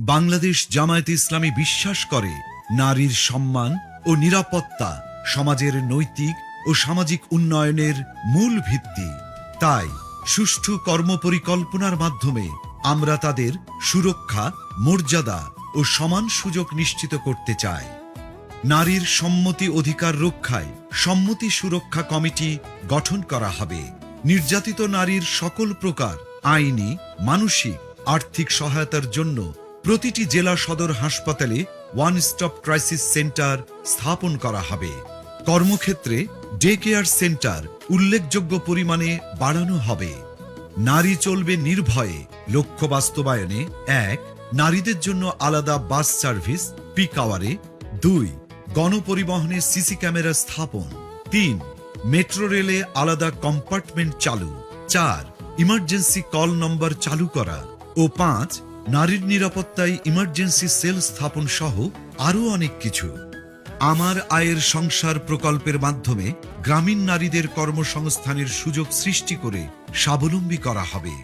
বাংলাদেশ জামায়াতে ইসলামী বিশ্বাস করে নারীর সম্মান ও নিরাপত্তা সমাজের নৈতিক ও সামাজিক উন্নয়নের মূল ভিত্তি। তাই সুষ্ঠু কর্মপরিকল্পনার মাধ্যমে আমরা তাদের সুরক্ষা, মর্যাদা ও সমান সুযোগ নিশ্চিত করতে চাই। নারীর সম্মতি অধিকার রক্ষায় সম্মতি সুরক্ষা কমিটি গঠন করা হবে। নির্যাতিত নারীর সকল প্রকার আইনি, মানসিক, আর্থিক সহায়তার জন্য প্রতিটি জেলা সদর হাসপাতালে ওয়ান স্টপ ক্রাইসিস সেন্টার স্থাপন করা হবে। কর্মক্ষেত্রে ডে কেয়ার সেন্টার উল্লেখযোগ্য পরিমাণে বাড়ানো হবে। নারী চলবে নির্ভয়ে লক্ষ্য বাস্তবায়নে: ১. নারীদের জন্য আলাদা বাস সার্ভিস পিক আওয়ারে। ২. গণপরিবহনে সিসি ক্যামেরা স্থাপন। ৩. মেট্রো রেলে আলাদা কম্পার্টমেন্ট চালু। ৪. ইমার্জেন্সি কল নম্বর চালু করা। ও ৫. নারীর নিরাপত্তায় ইমার্জেন্সি সেল স্থাপন সহ আরও অনেক কিছু। আমার আয়ের সংসার প্রকল্পের মাধ্যমে গ্রামীণ নারীদের কর্মসংস্থানের সুযোগ সৃষ্টি করে স্বাবলম্বী করা হবে।